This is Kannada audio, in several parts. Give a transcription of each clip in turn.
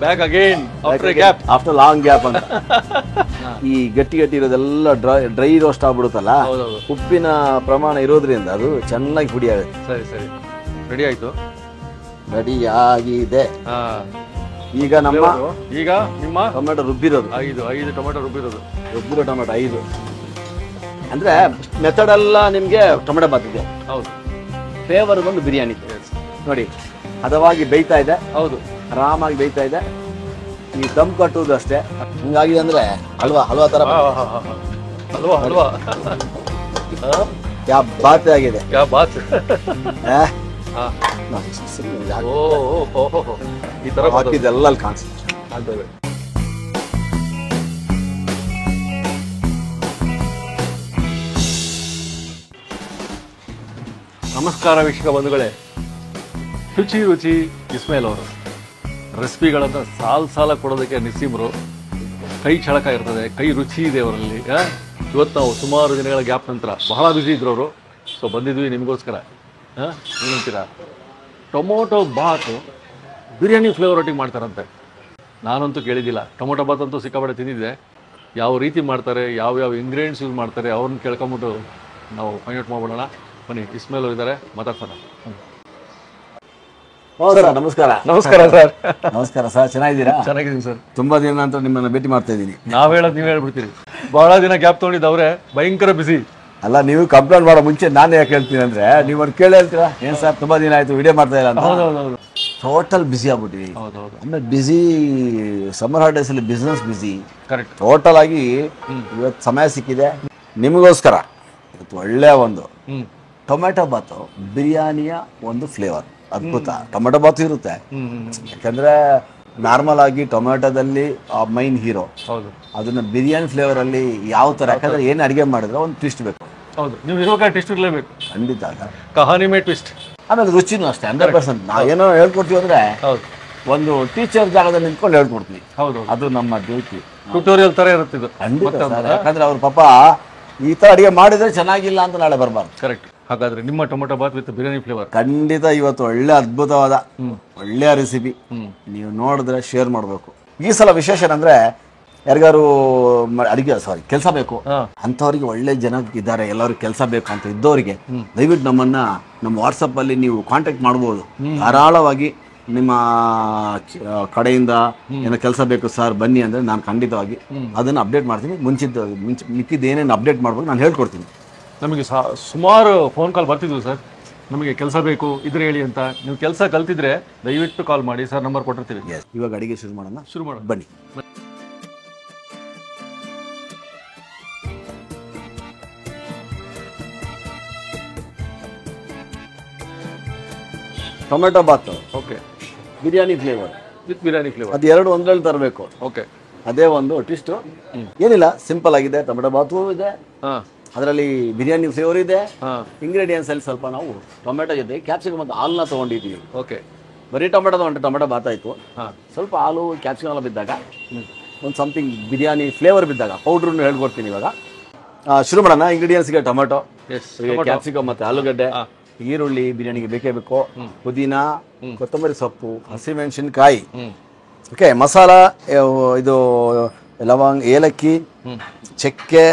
Back again after gap, after long gap ಅಂತ. ಈ ಗಟ್ಟಿ ಇರೋದೆಲ್ಲ ಡ್ರೈ ರೋಸ್ಟ್ ಆಗ್ಬಿಡುತ್ತಲ್ಲ, ಉಪ್ಪಿನ ಪ್ರಮಾಣ ಇರೋದ್ರಿಂದ ಅದು ಚೆನ್ನಾಗಿ ಪುಡಿ ಆಗುತ್ತೆ. ಸರಿ ಸರಿ, ರೆಡಿ ಆಯ್ತು. ರೆಡಿ ಆಗಿದೆ. ಈಗ ನಿಮ್ಮ ಟೊಮೆಟೊ ರುಬ್ಬಿರೋದು 5 ಟೊಮೆಟೊ ರುಬ್ಬಿರೋ ಟೊಮೆಟೊ 5 ಅಂದ್ರೆ ಮೆಥಡ್ ಎಲ್ಲ ನಿಮ್ಗೆ ಟೊಮೆಟೊ ಬಾತಿದೆ. ಹೌದು, ಫ್ಲೇವರ್ ಬಂದು ಬಿರಿಯಾನಿ ನೋಡಿ ಹದವಾಗಿ ಬೇಯ್ತಾ ಇದೆ. ಹೌದು, ಆರಾಮಾಗಿ ಬೇಯ್ತಾ ಇದೆ. ಈ ದಮ್ ಕಟ್ಟುವುದು ಅಷ್ಟೇ. ಹಿಂಗಾಗಿದೆ ಅಂದ್ರೆ ಹಲ್ವಾ ತರ ಹಲ್ವಾ ಯಾ ಬಾತ್ ಆಗಿದೆ. ಈ ತರ ಹಾಕಿದ್ದೆಲ್ಲ ಅಲ್ಲಿ ಕಾಣಿಸುತ್ತೆ. ನಮಸ್ಕಾರ ವೀಕ್ಷಕ ಬಂಧುಗಳೇ, ರುಚಿ ಇಸ್ಮೇಲ್ ಅವರು ರೆಸಿಪಿಗಳನ್ನು ಸಾಲ ಕೊಡೋದಕ್ಕೆ ನಿಸ್ಸೀಮರು. ಕೈ ಚಳಕ ಇರ್ತದೆ, ಕೈ ರುಚಿ ಇದೆ ಅವರಲ್ಲಿ. ಇವತ್ತು ನಾವು ಸುಮಾರು ದಿನಗಳ ಗ್ಯಾಪ್ ನಂತರ ಬಹಳ ಬ್ಯುಸಿ ಇದ್ರು ಅವರು. ಸೊ ಬಂದಿದ್ವಿ ನಿಮಗೋಸ್ಕರ. ಏನಂತೀರಾ, ಟೊಮೊಟೊ ಬಾತು ಬಿರಿಯಾನಿ ಫ್ಲೇವರ್ ಒಟ್ಟಿಗೆ ಮಾಡ್ತಾರಂತೆ. ನಾನಂತೂ ಕೇಳಿದ್ದಿಲ್ಲ. ಟೊಮೊಟೊ ಬಾತ್ ಅಂತೂ ಸಿಕ್ಕಾಪಟ್ಟೆ ತಿಂದಿದ್ದೆ. ಯಾವ ರೀತಿ ಮಾಡ್ತಾರೆ, ಯಾವ್ಯಾವ ಇಂಗ್ರೀಡಿಯೆಂಟ್ಸ್ ಯೂಸ್ ಮಾಡ್ತಾರೆ ಅವ್ರನ್ನ ಕೇಳ್ಕೊಂಬಿಟ್ಟು ನಾವು ಫೈಂಡ್ ಔಟ್ ಮಾಡ್ಬಿಡೋಣ. ಬನ್ನಿ, ಇಸ್ಮೇಲ್ ಅವರು ಇದ್ದಾರೆ, ಮಾತಾಡ್ಸೋಣ. ನಮಸ್ಕಾರ. ನಮಸ್ಕಾರ ಸರ್. ನಮಸ್ಕಾರ ಸರ್, ಚೆನ್ನಾಗಿದ್ದೀರಾ? ಚೆನ್ನಾಗಿದ್ದೀನಿ ಸರ್. ತುಂಬಾ ದಿನ ನಂತರ ನಿಮ್ಮನ್ನ ಭೇಟಿ ಮಾಡ್ತಾ ಇದ್ದೀನಿ. ನಾವ್ ಹೇಳೋದು ನೀವ್ ಹೇಳ್ಬಿಡ್ತೀರಿ. ಬಹಳ ದಿನ ಗ್ಯಾಪ್ ತಗೊಂಡಿದ್ದವ್ರೆ, ಭಯಂಕರ ಬಿಸಿ. ಅಲ್ಲ, ನೀವು ಕಂಪ್ಲೇಂಟ್ ಮಾಡೋ ಮುಂಚೆ ನಾನು ಯಾಕೆ ಹೇಳ್ತೀನಿ ಅಂದ್ರೆ, ನೀವು ಒಂದು ಕೇಳಿ ಹೇಳ್ತೀರಾ, ಏನ್ ಸರ್ ತುಂಬಾ ದಿನ ಆಯ್ತು ವಿಡಿಯೋ ಮಾಡ್ತಾ ಇಲ್ಲ ಅಂತ. ಹೌದೌದು, ಟೋಟಲ್ ಬಿಸಿ ಆಗ್ಬಿಟ್ಟಿವಿ. ಹೌದೌದು. ಆಮೇಲೆ ಬಿಸಿ, ಸಮ್ಮರ್ ಹಾಲಿಡೇಸ್ ಅಲ್ಲಿ ಬಿಸ್ನೆಸ್ ಬಿಸಿ. ಕರೆಕ್ಟ್. ಟೋಟಲ್ ಆಗಿ ಇವತ್ತು ಸಮಯ ಸಿಕ್ಕಿದೆ ನಿಮಗೋಸ್ಕರ. ಇವತ್ತು ಒಳ್ಳೆ ಒಂದು ಟೊಮೆಟೊ ಬಾತು ಬಿರಿಯಾನಿಯ ಒಂದು ಫ್ಲೇವರ್ ಅದ್ಭುತ. ಟೊಮೆಟೊ ಬಾತು ಇರುತ್ತೆ, ಯಾಕಂದ್ರೆ ನಾರ್ಮಲ್ ಆಗಿ ಟೊಮೆಟೊದಲ್ಲಿ ಮೈನ್ ಹೀರೋ. ಹೌದು. ಅದನ್ನ ಬಿರಿಯಾನಿ ಫ್ಲೇವರ್ ಅಲ್ಲಿ ಯಾವ ತರ, ಯಾಕಂದ್ರೆ ಏನು ಅಡಿಗೆ ಮಾಡಿದ್ರೆ ಒಂದು ಟ್ವಿಸ್ಟ್ ಬೇಕು. ಹೌದು, ನೀವು ಇರುವಾಗ ಟ್ವಿಸ್ಟ್ ಇರಲೇಬೇಕು. ಖಂಡಿತ. ಕಹಾನಿ ಮೇ ಟ್ವಿಸ್ಟ್. ಆಮೇಲೆ ರುಚಿನೂ ಅಷ್ಟೇ 100%. ನಾವು ಏನೋ ಹೇಳ್ಕೊಡ್ತೀವಿ ಅಂದ್ರೆ ಒಂದು ಟೀಚರ್ ಜಾಗದಲ್ಲಿ ನಿಂತ್ಕೊಂಡು ಹೇಳ್ಕೊಡ್ತೀವಿ. ಹೌದು, ಅದು ನಮ್ಮ ಡ್ಯೂಟಿ. ಟ್ಯುಟೋರಿಯಲ್ ತರ ಇರುತ್ತೆ ಇದು. ಖಂಡಿತ. ಯಾಕಂದ್ರೆ ಅವ್ರ ಪಾಪ ಈ ತರ ಅಡಿಗೆ ಮಾಡಿದ್ರೆ ಚೆನ್ನಾಗಿಲ್ಲ ಅಂತ ನಾಳೆ ಬರಬಾರ್ದು. ಕರೆಕ್ಟ್. ಹಾಗಾದ್ರೆ ನಿಮ್ಮ tomato bath with biryani flavour ಖಂಡಿತ ಇವತ್ತು ಒಳ್ಳೆ ಅದ್ಭುತವಾದ ಒಳ್ಳೆಯ ರೆಸಿಪಿ. ನೀವು ನೋಡಿದ್ರೆ ಶೇರ್ ಮಾಡಬೇಕು. ಈ ಸಲ ವಿಶೇಷ ಅಂದ್ರೆ, ಯಾರಿಗಾರು ಅಡಿಗೆ ಕೆಲಸ ಬೇಕು ಅಂಥವ್ರಿಗೆ, ಒಳ್ಳೆ ಜನ ಇದ್ದಾರೆ, ಎಲ್ಲರೂ ಕೆಲಸ ಬೇಕು ಅಂತ ಇದ್ದವರಿಗೆ ದಯವಿಟ್ಟು ನಮ್ಮ ವಾಟ್ಸಪ್ ಅಲ್ಲಿ ನೀವು ಕಾಂಟ್ಯಾಕ್ಟ್ ಮಾಡ್ಬೋದು. ಧಾರಾಳವಾಗಿ ನಿಮ್ಮ ಕಡೆಯಿಂದ ಏನೋ ಕೆಲಸ ಬೇಕು ಸರ್ ಬನ್ನಿ ಅಂದ್ರೆ ನಾನು ಖಂಡಿತವಾಗಿ ಅದನ್ನು ಅಪ್ಡೇಟ್ ಮಾಡ್ತೀನಿ. ಮಿಕ್ಕಿದ್ದು ಏನೇನು ಅಪ್ಡೇಟ್ ಮಾಡ್ಬೋದು ನಾನು ಹೇಳ್ಕೊಡ್ತೀನಿ. ನಮಗೆ ಸುಮಾರು ಫೋನ್ ಕಾಲ್ ಬರ್ತಿದ್ವು ಸರ್, ನಮಗೆ ಕೆಲಸ ಬೇಕು ಇದ್ರೆ ಹೇಳಿ ಅಂತ. ನೀವು ಕೆಲಸ ಕಲ್ತಿದ್ರೆ ದಯವಿಟ್ಟು ಕಾಲ್ ಮಾಡಿ ಸರ್, ನಂಬರ್ ಕೊಟ್ಟಿರ್ತೀವಿ. ಇವಾಗ ಅಡಿಗೆ ಶುರು ಮಾಡೋಣ. ಬನ್ನಿ. Tomato bath okay, biryani flavour with biryani flavour, ಅದು ಎರಡು ಒಂದ್ರಲ್ಲಿ ತರಬೇಕು. ಓಕೆ, ಅದೇ ಒಂದು ಟ್ವಿಸ್ಟ್. ಏನಿಲ್ಲ, ಸಿಂಪಲ್ ಆಗಿದೆ. ಟೊಮೆಟೊ ಬಾತು ಇದೆ, ಅದರಲ್ಲಿ ಬಿರಿಯಾನಿ ಫ್ಲೇವರ್ ಇದೆ. ಇಂಗ್ರೀಡಿಯೆಂಟ್ಸ್ ಅಲ್ಲಿ ಸ್ವಲ್ಪ ನಾವು ಟೊಮೆಟೊ ಜೊತೆ ಕ್ಯಾಪ್ಸಿಕಮ್ ಮತ್ತು ಹಾಲನ್ನ ತೊಗೊಂಡಿದ್ದೀವಿ. ಓಕೆ, ಬರೀ ಟೊಮೆಟೊ ತೊಗೊಂಡ್ರೆ ಟೊಮೆಟೊ ಬಾತಾಯಿತು. ಸ್ವಲ್ಪ ಹಾಲು ಕ್ಯಾಪ್ಸಿಕಮ್ ಎಲ್ಲ ಬಿದ್ದಾಗ, ಒಂದು ಸಮಥಿಂಗ್ ಬಿರಿಯಾನಿ ಫ್ಲೇವರ್ ಬಿದ್ದಾಗ ಪೌಡ್ರನ್ನು ಹೇಳ್ಕೊಡ್ತೀನಿ. ಇವಾಗ ಶುರು ಮಾಡೋಣ. ಇಂಗ್ರೀಡಿಯೆಂಟ್ಸ್ಗೆ ಟೊಮೆಟೊ, ಕ್ಯಾಪ್ಸಿಕಮ್ ಮತ್ತು ಆಲೂಗಡ್ಡೆ, ಈರುಳ್ಳಿ ಬಿರಿಯಾನಿಗೆ ಬೇಕೇ ಬೇಕು, ಪುದೀನಾ, ಕೊತ್ತಂಬರಿ ಸೊಪ್ಪು, ಹಸಿಮೆಣಸಿನ್ಕಾಯಿ. ಓಕೆ, ಮಸಾಲ ಇದು ಲವಂಗ, ಏಲಕ್ಕಿ, ಚಕ್ಕೆ,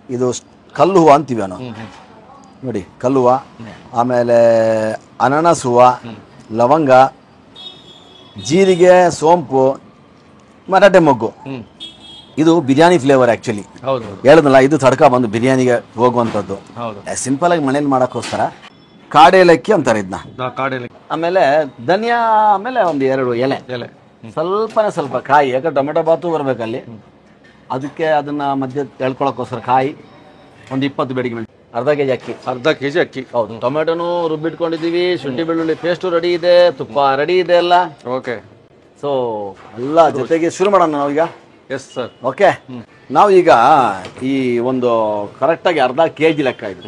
ಇದು ಕಲ್ಲು ಹೂವು ಅಂತೀವಿ ನಾವು ನೋಡಿ, ಕಲ್ಲು ಹೂವು. ಆಮೇಲೆ ಅನಾನಸ್ ಹೂವು, ಲವಂಗ, ಜೀರಿಗೆ, ಸೋಂಪು, ಮರಾಠೆ ಮೊಗ್ಗು. ಇದು ಬಿರಿಯಾನಿ ಫ್ಲೇವರ್ ಆ್ಯಕ್ಚುಲಿ. ಹೇಳಿದ್ನಲ್ಲ, ಇದು ತಡ್ಕ ಬಂದು ಬಿರಿಯಾನಿಗೆ ಹೋಗುವಂಥದ್ದು. ಸಿಂಪಲ್ ಆಗಿ ಮನೇಲಿ ಮಾಡೋಕ್ಕೋಸ್ಕರ ಕಾಡೇಲಕ್ಕಿ ಅಂತಾರೆ ಇದನ್ನ. ಆಮೇಲೆ ಧನಿಯಾ, ಆಮೇಲೆ ಒಂದು 2 ಎಲೆ, ಸ್ವಲ್ಪ ಕಾಯಿ. ಯಾಕಂದ್ರೆ ಟೊಮೆಟೊ ಬಾತು ಬರ್ಬೇಕಲ್ಲಿ, ಅದಕ್ಕೆ ಅದನ್ನ ಮಧ್ಯೆ ಎಳ್ಕೊಳಕ್ಕೋಸ್ಕರ ಕಾಯಿ. ಒಂದು 20 ಬೆಡಿಗೆ ಮೆಣಸು, ಅರ್ಧ ಕೆಜಿ ಅಕ್ಕಿ. ಹೌದು, ಟೊಮೆಟೊನು ರುಬ್ಬಿಟ್ಕೊಂಡಿದ್ದೀವಿ, ಶುಂಠಿ ಬೆಳ್ಳುಳ್ಳಿ ಪೇಸ್ಟು ರೆಡಿ ಇದೆ, ತುಪ್ಪ ರೆಡಿ ಇದೆ ಎಲ್ಲ. ಓಕೆ, ಸೊ ಎಲ್ಲ ಜೊತೆಗೆ ಶುರು ಮಾಡೋಣ ನಾವೀಗ. Yes sir. ಓಕೆ, ನಾವೀಗ ಈ ಒಂದು ಕರೆಕ್ಟಾಗಿ ಅರ್ಧ ಕೆಜಿ ಲೆಕ್ಕ ಇದೆ.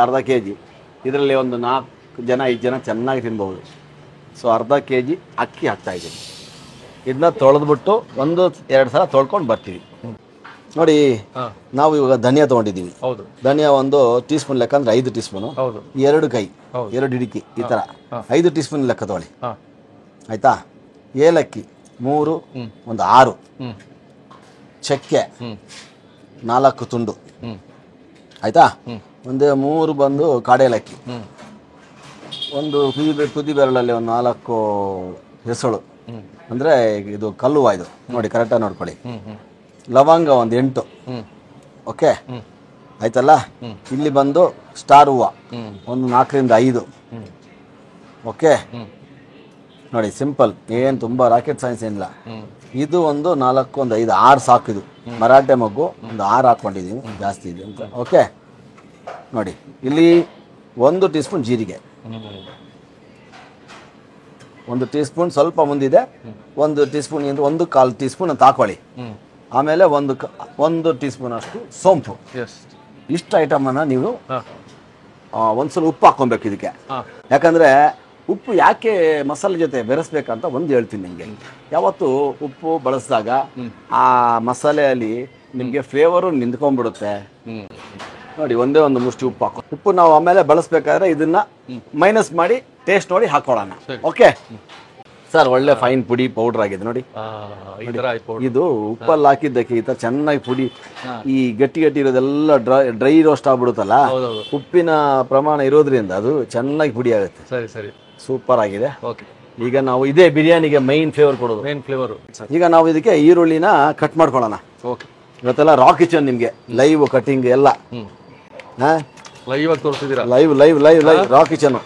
ಅರ್ಧ ಕೆಜಿ. ಇದರಲ್ಲಿ ಒಂದು 4 ಜನ 5 ಜನ ಚೆನ್ನಾಗಿ ತಿನ್ಬಹುದು. ಸೊ ಅರ್ಧ ಕೆಜಿ ಅಕ್ಕಿ ಹಾಕ್ತಾ ಇದ್ದೀನಿ. ಇದನ್ನ ತೊಳೆದ್ಬಿಟ್ಟು 1-2 ಸಲ ತೊಳ್ಕೊಂಡು ಬರ್ತೀವಿ. ನೋಡಿ, ನಾವು ಇವಾಗ ಧನಿಯಾ ತೊಗೊಂಡಿದ್ದೀವಿ. ಧನಿಯಾ 1 ಟೀ ಸ್ಪೂನ್ ಲೆಕ್ಕ ಅಂದ್ರೆ 5 ಟೀ ಸ್ಪೂನು. 2 ಕೈ, 2 ಹಿಡಿಕಿ, ಈ ಥರ 5 ಟೀ ಸ್ಪೂನ್ ಲೆಕ್ಕ ತೊಗೊಳ್ಳಿ. ಆಯಿತಾ? ಏಲಕ್ಕಿ 3 ಹ್ಮ್. ಒಂದು 6 ಹ್ಮ್ ಚಕ್ಕೆ ಹ್ಮ್ 4 ತುಂಡು ಹ್ಮ್ ಆಯ್ತಾ. ಹ್ಮ್. ಒಂದೇ 3 ಬಂದು ಕಾಡೇಲಕ್ಕಿ, ಹ್ಮ್ ಒಂದು ತುದಿ ಬೆರಳಲ್ಲಿ ಒಂದು 4 ಹೆಸಳು, ಹ್ಮ್ ಅಂದರೆ ಇದು ಕಲ್ಲುವ ಇದು ನೋಡಿ ಕರೆಕ್ಟಾಗಿ ನೋಡ್ಕೊಳ್ಳಿ. ಹ್ಮ್ ಹ್ಮ್ ಲವಂಗ ಒಂದು 8. ಹ್ಮ್ ಓಕೆ ಹ್ಮ್ ಆಯ್ತಲ್ಲ. ಹ್ಮ್. ಇಲ್ಲಿ ಬಂದು ಸ್ಟಾರ್ ಹೂವು ಹ್ಮ್ ಒಂದು 4 ರಿಂದ 5. ಹ್ಮ್ ಓಕೆ ಹ್ಮ್ ನೋಡಿ ಸಿಂಪಲ್, ಏನು ತುಂಬ ರಾಕೆಟ್ ಸೈನ್ಸ್ ಏನಿಲ್ಲ. ಹ್ಮ್ ಇದು ಒಂದು 4 ಒಂದು 5 6 ಸಾಕು. ಇದು ಮರಾಠೆ ಮಗ್ಗು ಒಂದು 6 ಹಾಕ್ಕೊಂಡಿದ್ದೀನಿ, ಜಾಸ್ತಿ ಇದೆ ಅಂತ. ಓಕೆ ನೋಡಿ ಇಲ್ಲಿ 1 ಟೀ ಸ್ಪೂನ್ ಜೀರಿಗೆ, ಹ್ಮ್ 1 ಟೀ ಸ್ಪೂನ್ ಸ್ವಲ್ಪ ಮುಂದಿದೆ, 1 ಟೀ ಸ್ಪೂನ್ ಇಂದ 1/4 ಟೀ ಸ್ಪೂನ್ ಅಂತ ಹಾಕೊಳ್ಳಿ. ಹ್ಮ್. ಆಮೇಲೆ 1 ಟೀ ಸ್ಪೂನ್ ಅಷ್ಟು ಸೋಂಪು. ಎಸ್. ಇಷ್ಟು ಐಟಮನ್ನು ನೀವು ಹಾಂ ಒಂದ್ಸಲ ಉಪ್ಪು ಹಾಕ್ಕೊಬೇಕು ಇದಕ್ಕೆ. ಹಾಂ ಯಾಕಂದರೆ ಉಪ್ಪು ಯಾಕೆ ಮಸಾಲೆ ಜೊತೆ ಬೆರೆಸ್ಬೇಕಂತ ಒಂದು ಹೇಳ್ತೀನಿ ನಿಮಗೆ. ಯಾವತ್ತು ಉಪ್ಪು ಬಳಸಿದಾಗ ಆ ಮಸಾಲೆಯಲ್ಲಿ ನಿಮಗೆ ಫ್ಲೇವರು ನಿಂತ್ಕೊಂಡ್ಬಿಡುತ್ತೆ. ಹ್ಮ್ ನೋಡಿ ಒಂದೇ ಒಂದು ಮುಷ್ಟಿ ಉಪ್ಪು ಹಾಕೋ. ಉಪ್ಪು ನಾವು ಆಮೇಲೆ ಬಳಸಬೇಕಾದ್ರೆ ಇದನ್ನ ಮೈನಸ್ ಮಾಡಿ ಟೇಸ್ಟ್ ನೋಡಿ ಹಾಕೊಳ್ಳೋಣ. ಸರಿ. ಓಕೆ ಸರ್, ಒಳ್ಳೆ ಫೈನ್ ಪುಡಿ ಪೌಡರ್ ಆಗಿದೆ ನೋಡಿ. ಈ ಥರ ಆಯ್ತು. ಇದು ಉಪ್ಪಲ್ಲಿ ಹಾಕಿದ್ದಕ್ಕೆ ಈ ಥರ ಚೆನ್ನಾಗಿ ಪುಡಿ, ಹಾ. ಈ ಗಟ್ಟಿ ಇರೋದೆಲ್ಲ ಡ್ರೈ ರೋಸ್ಟ್ ಆಗ್ಬಿಡುತ್ತಲ್ಲ, ಹೌದೌದು. ಉಪ್ಪಿನ ಪ್ರಮಾಣ ಇರೋದ್ರಿಂದ ಅದು ಚೆನ್ನಾಗಿ ಪುಡಿ ಆಗುತ್ತೆ. ಸರಿ ಸರಿ. ಸೂಪರ್ ಆಗಿದೆ. ಓಕೆ. ಈಗ ನಾವು ಇದೇ ಬಿರಿಯಾನಿಗೆ ಮೈನ್ ಫ್ಲೇವರ್ ಕೊಡೋದು. Main flavour. ಈಗ ನಾವು ಇದಕ್ಕೆ ಈರುಳ್ಳಿನ ಕಟ್ ಮಾಡ್ಕೊಳ್ಳೋಣ. ಓಕೆ. ಇವತ್ತೆಲ್ಲ ರಾ ಕಿಚನ್ ನಿಮಗೆ ಲೈವ್ ಕಟಿಂಗ್ ಎಲ್ಲ. ಹ್ಮ್. ಹಾ ಲೈವ್ ಆಗಿ ತೋರಿಸಿದ್ದೀರಾ? ಲೈವ್ ಲೈವ್ ಲೈವ್ ಲೈವ್ ರಾ ಕಿಚನ್.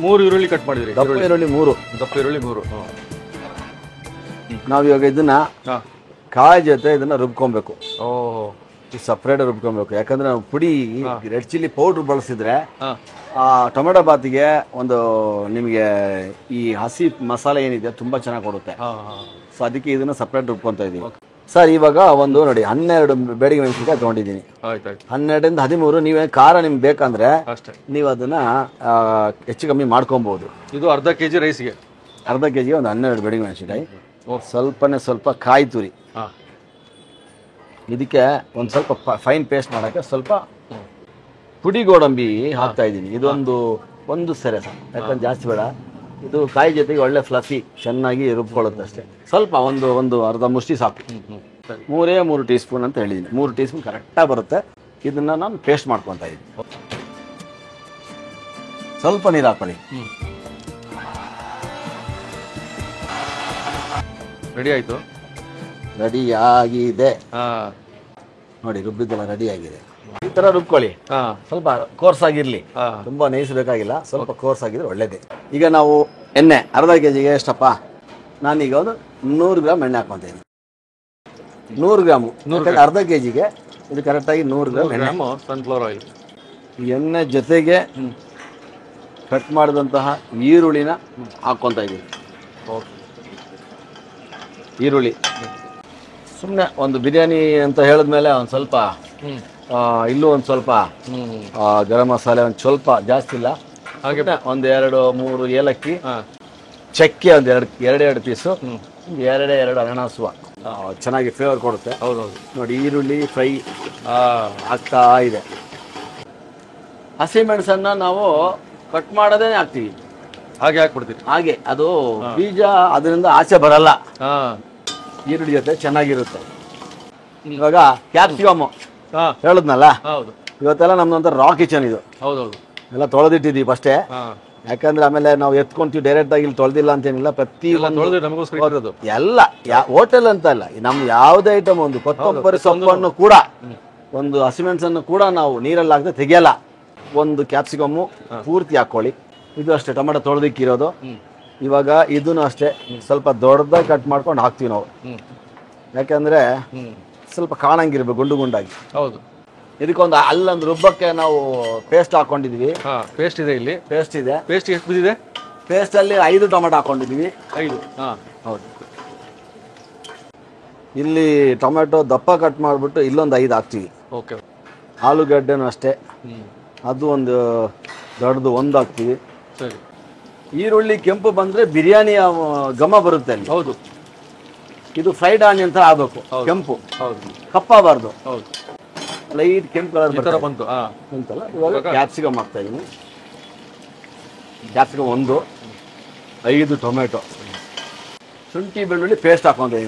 ಮೂರು ಈರುಳ್ಳಿ ಕಟ್ ಮಾಡಿದ್ರಿ? ದಪ್ಪ ಈರುಳ್ಳಿ 3. ದಪ್ಪ ಈರುಳ್ಳಿ 3. ನಾವು ಇವಾಗ ಇದನ್ನ ಹಾಂ. ಕಾಯಿ ಜೊತೆ ಇದನ್ನ ರುಬ್ಕೊಬೇಕು. ಓಹೋ. ಸಪ್ರೇಟ್ ರುಬ್ಕೊಬೇಕು. ಯಾಕಂದ್ರೆ ನಾವು ಪುಡಿ ರೆಡ್ ಚಿಲ್ಲಿ ಪೌಡ್ರ್ ಬಳಸಿದ್ರೆ ಹಾಂ. ಆ ಟೊಮೆಟೊ ಬಾತಿಗೆ ಒಂದು ನಿಮಗೆ ಈ ಹಸಿ ಮಸಾಲೆ ಏನಿದೆ ತುಂಬ ಚೆನ್ನಾಗಿ ಕೊಡುತ್ತೆ. ಹಾಂ ಹಾಂ. ಸೊ ಅದಕ್ಕೆ ಇದನ್ನ ಸಪ್ರೇಟ್ ರುಬ್ಕೊತಾ ಇದ್ದೀವಿ. ಸರ್ ಇವಾಗ ಒಂದು ನೋಡಿ 12 ಬೇಡಿಗೆ ಮೆಣಸಿನಕಾಯಿ ತೊಗೊಂಡಿದ್ದೀನಿ. ಆಯ್ತು ಆಯ್ತು. 12 ರಿಂದ 13. ನೀವೇ ಖಾರ ನಿಮ್ಗೆ ಬೇಕಂದ್ರೆ ಅಷ್ಟೇ. ನೀವು ಅದನ್ನ ಹೆಚ್ಚು ಕಮ್ಮಿ ಮಾಡ್ಕೊಬೋದು. ಇದು ಅರ್ಧ kg ರೈಸ್ಗೆ? ಅರ್ಧ ಕೆಜಿಗೆ ಒಂದು 12 ಬೇಡಿಗೆ ಮೆಣಸಿನಕಾಯಿ. ಸ್ವಲ್ಪನೇ ಸ್ವಲ್ಪ ಕಾಯಿ ತುರಿ. ಹಾಂ. ಇದಕ್ಕೆ ಒಂದು ಸ್ವಲ್ಪ ಫೈನ್ ಪೇಸ್ಟ್ ಮಾಡೋಕ್ಕೆ ಸ್ವಲ್ಪ ಪುಡಿ ಗೋಡಂಬಿ ಹಾಕ್ತಾ ಇದ್ದೀನಿ. ಒಂದು ಸೆರೆ ಸಾಕು, ಯಾಕಂದ್ರೆ ಜಾಸ್ತಿ ಬೇಡ. ಇದು ಕಾಯಿ ಜೊತೆಗೆ ಒಳ್ಳೆ ಫ್ಲಫಿ ಚೆನ್ನಾಗಿ ರುಬ್ಕೊಳ್ಳುತ್ತೆ ಅಷ್ಟೇ. ಸ್ವಲ್ಪ ಒಂದು ಅರ್ಧ ಮುಷ್ಟಿ ಸಾಕು. 3 ಟೀ ಸ್ಪೂನ್ ಅಂತ ಹೇಳಿದ್ದೀನಿ. 3 ಟೀ ಸ್ಪೂನ್ ಕರೆಕ್ಟಾಗಿ ಬರುತ್ತೆ. ಇದನ್ನು ನಾನು ಪೇಸ್ಟ್ ಮಾಡ್ಕೊತಾ ಇದ್ದೀನಿ. ಸ್ವಲ್ಪ ನೀರು ಹಾಕೊಳ್ಳಿ. ರೆಡಿ ಆಯಿತು. ರೆಡಿ ಆಗಿದೆ ಹಾಂ ನೋಡಿ, ರುಬ್ಬಿದ್ದೆಲ್ಲ ರೆಡಿ ಆಗಿದೆ. ಈ ಥರ ರುಬ್ಕೊಳ್ಳಿ. ಹಾಂ. ಸ್ವಲ್ಪ ಕೋರ್ಸ್ ಆಗಿರಲಿ, ಹಾಂ. ತುಂಬ ನೈಸಬೇಕಾಗಿಲ್ಲ. ಸ್ವಲ್ಪ ಕೋರ್ಸ್ ಆಗಿದ್ರೆ ಒಳ್ಳೇದೇ. ಈಗ ನಾವು ಎಣ್ಣೆ ಅರ್ಧ ಕೆಜಿಗೆ ಎಷ್ಟಪ್ಪ? ನಾನೀಗ ಒಂದು 100 ಗ್ರಾಮ್ ಎಣ್ಣೆ ಹಾಕ್ಕೊತೀನಿ. 100 ಗ್ರಾಮು. ಅರ್ಧ ಕೆಜಿಗೆ ಇದು ಕರೆಕ್ಟಾಗಿ 100 ಗ್ರಾಮ್ ಎಣ್ಣೆ. Sunflower oil. ಎಣ್ಣೆ ಜೊತೆಗೆ ಕಟ್ ಮಾಡಿದಂತಹ ಈರುಳ್ಳಿನ ಹಾಕ್ಕೊತಾ ಇದ್ದೀನಿ. ಓಕೆ. ಈರುಳ್ಳಿ ಸುಮ್ಮನೆ ಒಂದು ಬಿರಿಯಾನಿ ಅಂತ ಹೇಳಿದ್ಮೇಲೆ ಒಂದು ಸ್ವಲ್ಪ ಇಲ್ಲೂ ಒಂದು ಸ್ವಲ್ಪ ಗರಂ ಮಸಾಲೆ ಒಂದು ಸ್ವಲ್ಪ ಜಾಸ್ತಿ ಇಲ್ಲ, ಹಾಗೆ ಒಂದು 2-3 ಏಲಕ್ಕಿ, ಚಕ್ಕೆ ಒಂದು ಎರಡು ಪೀಸು, ಒಂದು ಎರಡು ಅನಾನಸುವ ಚೆನ್ನಾಗಿ ಫ್ಲೇವರ್ ಕೊಡುತ್ತೆ. ಹೌದೌದು. ನೋಡಿ ಈರುಳ್ಳಿ ಫ್ರೈ ಆಗ್ತಾ ಇದೆ. ಹಸಿಮೆಣಸನ್ನ ನಾವು ಕಟ್ ಮಾಡೋದೇ ಹಾಕ್ತೀವಿ, ಹಾಗೆ ಹಾಕ್ಬಿಡ್ತೀವಿ. ಹಾಗೆ ಅದು ಬೀಜ ಅದರಿಂದ ಆಚೆ ಬರಲ್ಲ. ಹಾಂ. ಈರುಳ್ಳಿ ಜೊತೆ ಚೆನ್ನಾಗಿರುತ್ತೆ. ಇವಾಗ ಕ್ಯಾಪ್ಸಿಕಮ್ ಹಾಂ ಹೇಳಿದ್ನಲ್ಲ, ಹೌದು. ಇವತ್ತೆಲ್ಲ ನಮ್ದೊಂಥರ ರಾ ಕಿಚನ್ ಇದು. ಹೌದೌದು. ಎಲ್ಲ ತೊಳೆದಿಟ್ಟಿದ್ದೀವಿ ಫಸ್ಟೇ. ಹಾಂ. ಯಾಕಂದ್ರೆ ಆಮೇಲೆ ನಾವು ಎತ್ಕೊಂತೀವಿ ಡೈರೆಕ್ಟ್ ಆಗಿ ಇಲ್ಲಿ ತೊಳೆದಿಲ್ಲ ಅಂತೇನಿಲ್ಲ. ಪ್ರತಿ ತೊಳೆದ್ರೆ ನಮಗೋಸ್ಕರ ಇರೋದು ಎಲ್ಲ ಹೋಟೆಲ್ ಅಂತ ಅಲ್ಲ, ನಮ್ಗೆ ಯಾವುದೇ ಐಟಮ್ ಒಂದು ಕೊತ್ತಂಬರಿ ಸೊಪ್ಪನ್ನು ಕೂಡ ಒಂದು ಹಸಿಮೆಣಸನ್ನು ಕೂಡ ನಾವು ನೀರಲ್ಲಿ ಹಾಕದೆ ತೆಗಿಯಲ್ಲ. ಒಂದು ಕ್ಯಾಪ್ಸಿಕಮ್ಮು ಪೂರ್ತಿ ಹಾಕೊಳ್ಳಿ. ಇದು ಅಷ್ಟೇ ಟೊಮೆಟೊ ತೊಳೆದಿಕ್ಕಿರೋದು. ಇವಾಗ ಇದನ್ನು ಅಷ್ಟೇ ಸ್ವಲ್ಪ ದೊಡ್ಡದಾಗಿ ಕಟ್ ಮಾಡ್ಕೊಂಡು ಹಾಕ್ತೀವಿ ನಾವು. ಯಾಕಂದ್ರೆ ಸ್ವಲ್ಪ ಕಾಣಂಗಿರ್ಬೇಕು ಗುಂಡು ಗುಂಡಾಗಿ. ಹೌದು. ಇದಕ್ಕೊಂದು ಅಲ್ಲೊಂದು ರುಬ್ಬಕ್ಕೆ ನಾವು ಪೇಸ್ಟ್ ಹಾಕೊಂಡಿದ್ವಿ. ಪೇಸ್ಟ್ ಇದೆ ಇಲ್ಲಿ. ಪೇಸ್ಟ್ ಇದೆ. ಪೇಸ್ಟ್ ಎಷ್ಟು ಬಿದ್ದಿದೆ? ಪೇಸ್ಟ್ ಅಲ್ಲಿ 5 ಟೊಮೆಟೊ ಹಾಕೊಂಡಿದ್ವಿ. 5. ಹಾಂ ಹೌದು. ಇಲ್ಲಿ ಟೊಮೆಟೊ ದಪ್ಪ ಕಟ್ ಮಾಡಿಬಿಟ್ಟು ಇಲ್ಲೊಂದು 5 ಹಾಕ್ತೀವಿ. ಓಕೆ. ಆಲೂಗಡ್ಡೆನೂ ಅಷ್ಟೇ, ಅದು ಒಂದು ದೊಡ್ಡದು 1 ಹಾಕ್ತೀವಿ. ಸರಿ. ಈರುಳ್ಳಿ ಕೆಂಪು ಬಂದರೆ ಬಿರಿಯಾನಿಯ ಘಮ ಬರುತ್ತೆ ಅಲ್ಲಿ. ಹೌದು. ಇದು ಫ್ರೈಡ್ ಆನಿಯನ್ ಥರ ಆಗಬೇಕು, ಕೆಂಪು. ಹೌದು. ಕಪ್ಪಾಗಬಾರ್ದು. ಹೌದು. ಲೈಟ್ ಕೆಂಪು ಕಲರ್ ಬಂತು. ಅಂತಲ್ಲ. ಇವಾಗ ಕ್ಯಾಪ್ಸಿಕಮ್ ಹಾಕ್ತಾ ಇದ್ದೀನಿ. ಕ್ಯಾಪ್ಸಿಕಮ್ 1, 5 ಟೊಮೆಟೊ, ಶುಂಠಿ ಬೆಳ್ಳುಳ್ಳಿ ಪೇಸ್ಟ್ ಹಾಕೊಂಡೆ.